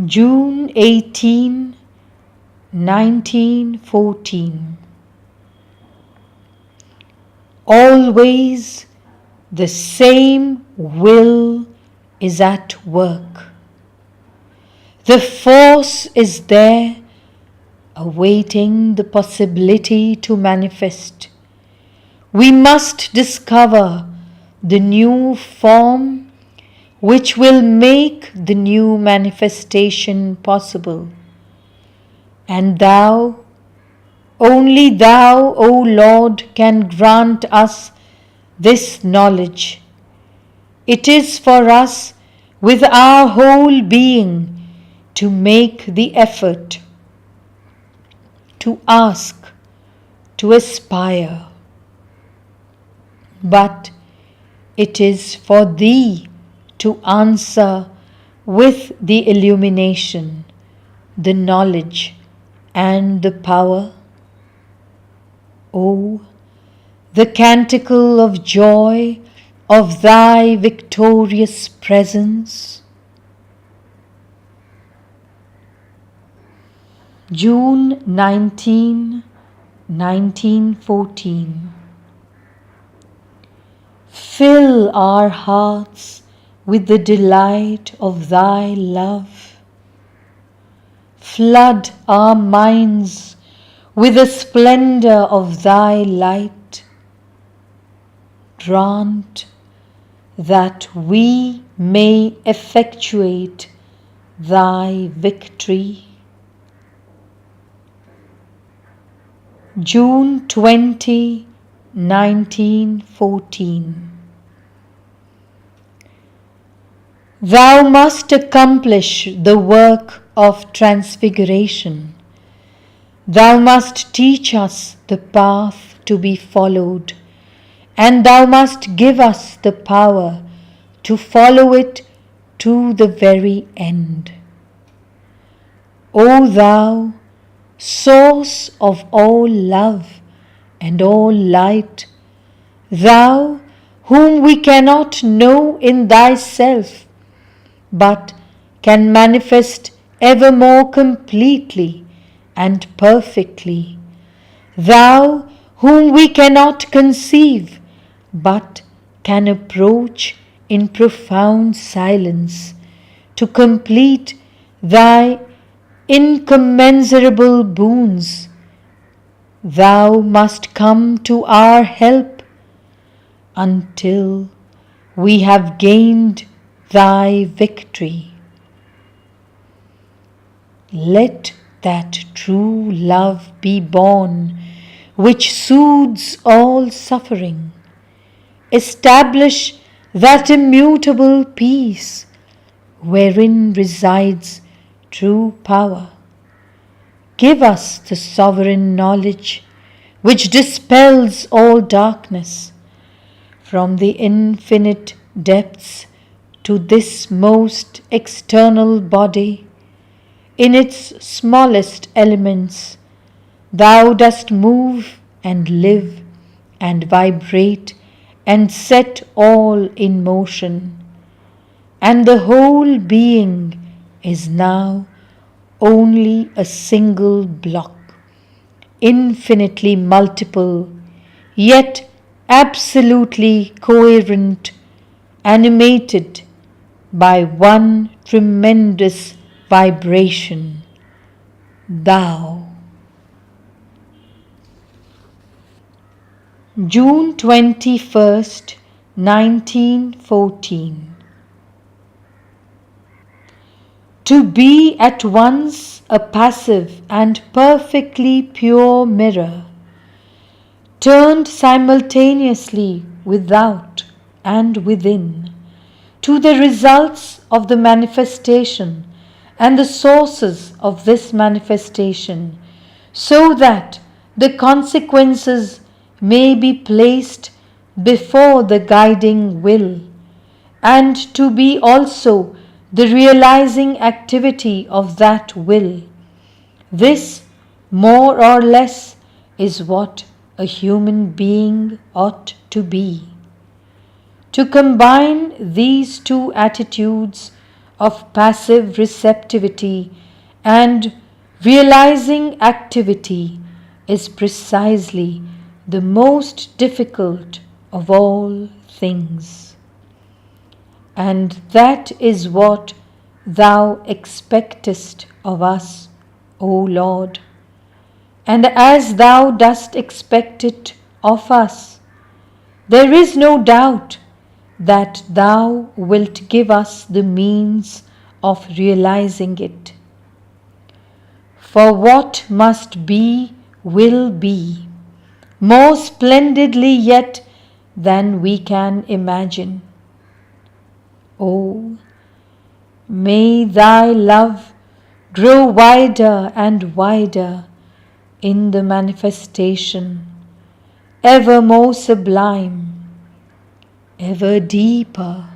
June 18, 1914. Always the same will is at work. The force is there, awaiting the possibility to manifest. We must discover the new form which will make the new manifestation possible. And Thou, only Thou, O Lord, can grant us this knowledge. It is for us with our whole being to make the effort, to ask, to aspire. But it is for Thee to answer with the illumination, the knowledge, and the power. O, the canticle of joy of Thy victorious presence. June 19, 1914. Fill our hearts with the delight of Thy love. Flood our minds with the splendor of Thy light. Grant that we may effectuate Thy victory. June 20, 1914. Thou must accomplish the work of transfiguration. Thou must teach us the path to be followed, and Thou must give us the power to follow it to the very end. O Thou, source of all love and all light, Thou whom we cannot know in Thyself, but can manifest ever more completely and perfectly, Thou whom we cannot conceive, but can approach in profound silence to complete Thy incommensurable boons, Thou must come to our help until we have gained Thy victory. Let that true love be born which soothes all suffering. Establish that immutable peace wherein resides true power. Give us the sovereign knowledge which dispels all darkness. From the infinite depths to this most external body, in its smallest elements, Thou dost move and live and vibrate and set all in motion, and the whole being is now only a single block, infinitely multiple, yet absolutely coherent, animated by one tremendous vibration, Thou. June 21st, 1914. To be at once a passive and perfectly pure mirror, turned simultaneously without and within, to the results of the manifestation and the sources of this manifestation, so that the consequences may be placed before the guiding will, and to be also the realizing activity of that will. This, more or less, is what a human being ought to be. To combine these two attitudes of passive receptivity and realizing activity is precisely the most difficult of all things. And that is what Thou expectest of us, O Lord. And as Thou dost expect it of us, there is no doubt that Thou wilt give us the means of realizing it. For what must be will be, more splendidly yet than we can imagine. Oh, may Thy love grow wider and wider in the manifestation, ever more sublime, ever deeper,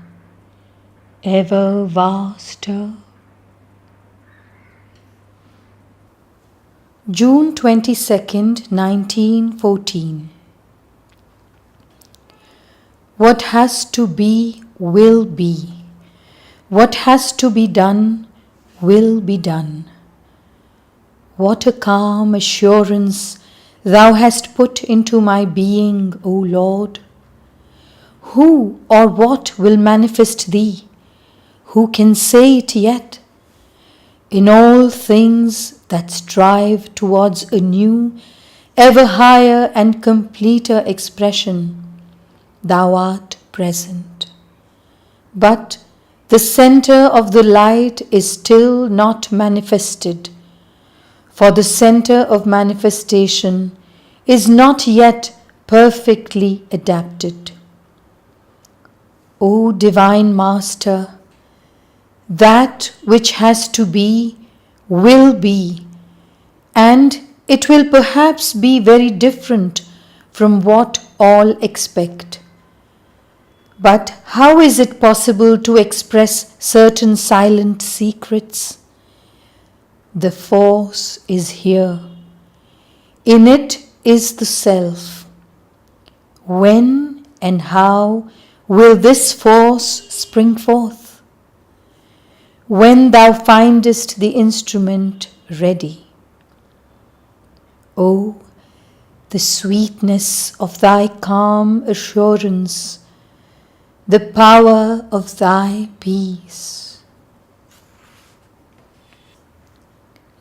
ever vaster. June 22nd, 1914. What has to be will be. What has to be done will be done. What a calm assurance Thou hast put into my being, O Lord. Who or what will manifest Thee? Who can say it yet? In all things that strive towards a new, ever higher and completer expression, Thou art present. But the center of the light is still not manifested, for the center of manifestation is not yet perfectly adapted. O Divine Master, that which has to be will be, and it will perhaps be very different from what all expect. But how is it possible to express certain silent secrets? The force is here. In it is the self. When and how will this force spring forth? When Thou findest the instrument ready. Oh, the sweetness of Thy calm assurance, the power of Thy peace.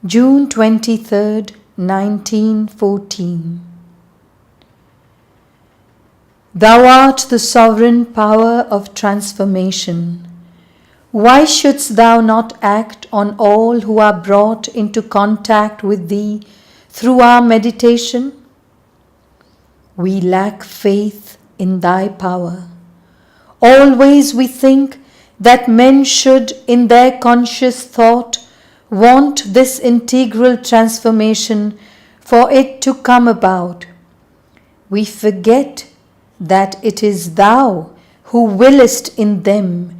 June 23rd, 1914. Thou art the sovereign power of transformation. Why shouldst Thou not act on all who are brought into contact with Thee through our meditation? We lack faith in Thy power. Always we think that men should, in their conscious thought, want this integral transformation for it to come about. We forget that it is Thou who willest in them,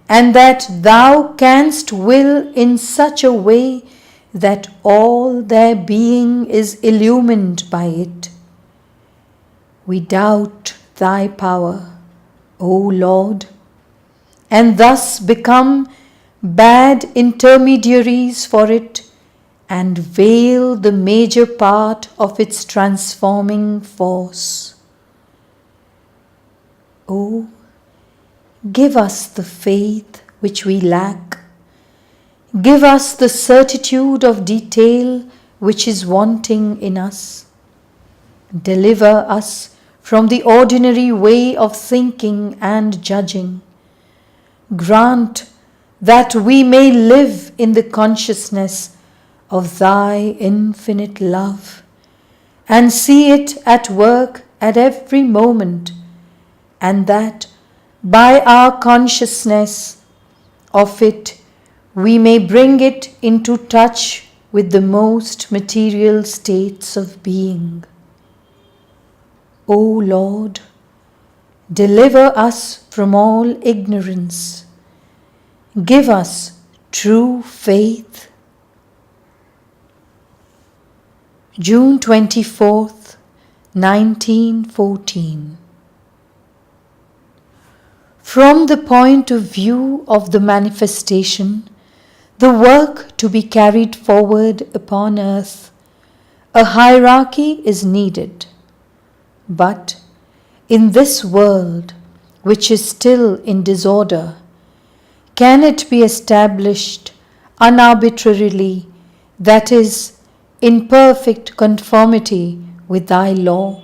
and that Thou canst will in such a way that all their being is illumined by it. We doubt Thy power, O Lord, and thus become bad intermediaries for it and veil the major part of its transforming force. Oh, give us the faith which we lack. Give us the certitude of detail which is wanting in us. Deliver us from the ordinary way of thinking and judging. Grant that we may live in the consciousness of Thy infinite love and see it at work at every moment, and that by our consciousness of it we may bring it into touch with the most material states of being. O Lord, deliver us from all ignorance. Give us true faith. June 24th, 1914. From the point of view of the manifestation, the work to be carried forward upon earth, a hierarchy is needed. But in this world, which is still in disorder, can it be established unarbitrarily, that is, in perfect conformity with thy law?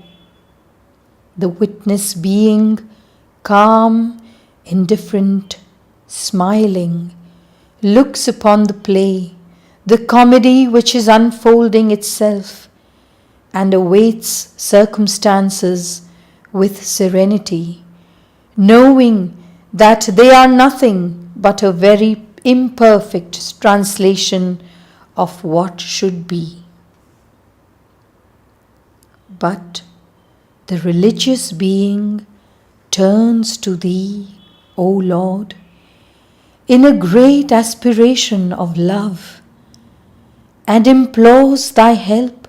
The witness being calm, indifferent, smiling, looks upon the play, the comedy which is unfolding itself, and awaits circumstances with serenity, knowing that they are nothing but a very imperfect translation of what should be. But the religious being turns to Thee, O Lord, in a great aspiration of love, and implores Thy help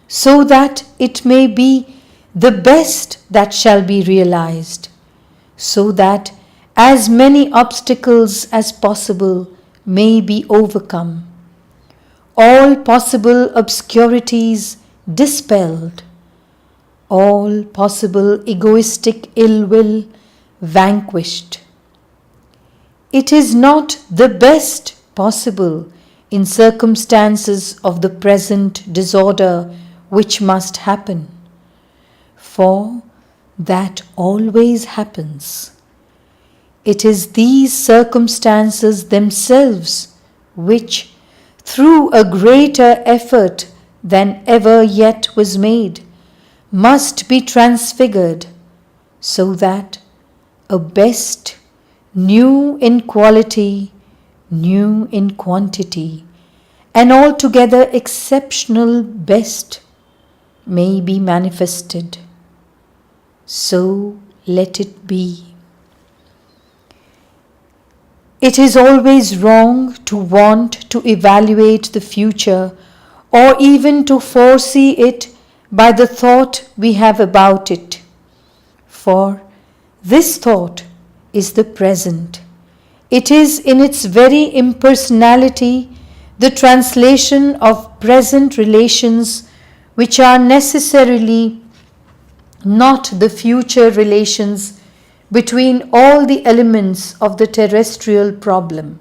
so that it may be the best that shall be realized, so that as many obstacles as possible may be overcome, all possible obscurities dispelled, all possible egoistic ill will vanquished. It is not the best possible in circumstances of the present disorder which must happen, for that always happens. It is these circumstances themselves which, through a greater effort than ever yet was made, must be transfigured, so that a best, new in quality, new in quantity, and altogether exceptional best may be manifested. So let it be. It is always wrong to want to evaluate the future or even to foresee it by the thought we have about it. For this thought is the present. It is in its very impersonality the translation of present relations which are necessarily not the future relations between all the elements of the terrestrial problem.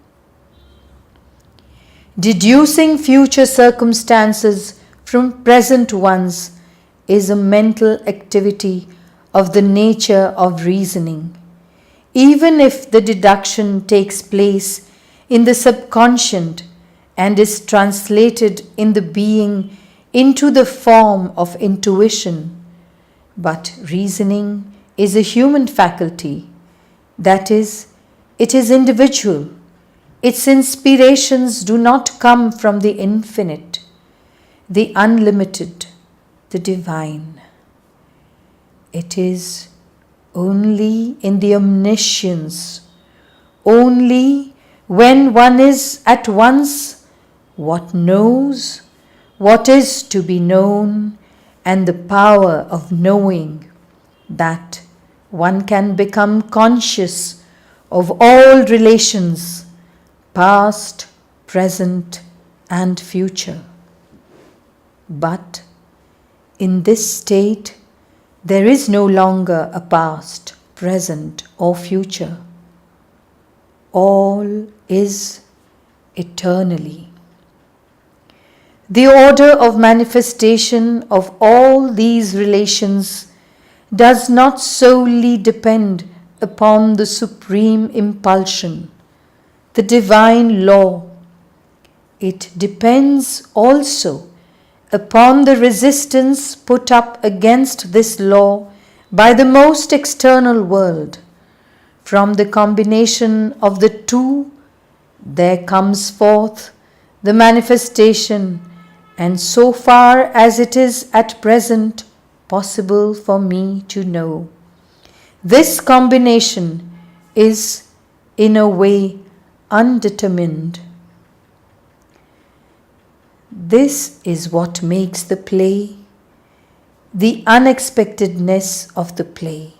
Deducing future circumstances from present ones is a mental activity of the nature of reasoning, even if the deduction takes place in the subconscient and is translated in the being into the form of intuition. But reasoning is a human faculty, that is, it is individual. Its inspirations do not come from the infinite, the unlimited, the divine. It is only in the omniscience, only when one is at once what knows, what is to be known, and the power of knowing, that one can become conscious of all relations, past, present, and future. But in this state, there is no longer a past, present, or future. All is eternally. The order of manifestation of all these relations does not solely depend upon the supreme impulsion, the divine law. It depends also upon the resistance put up against this law by the most external world. From the combination of the two, there comes forth the manifestation, and so far as it is at present possible for me to know, this combination is in a way undetermined. This is what makes the play, the unexpectedness of the play.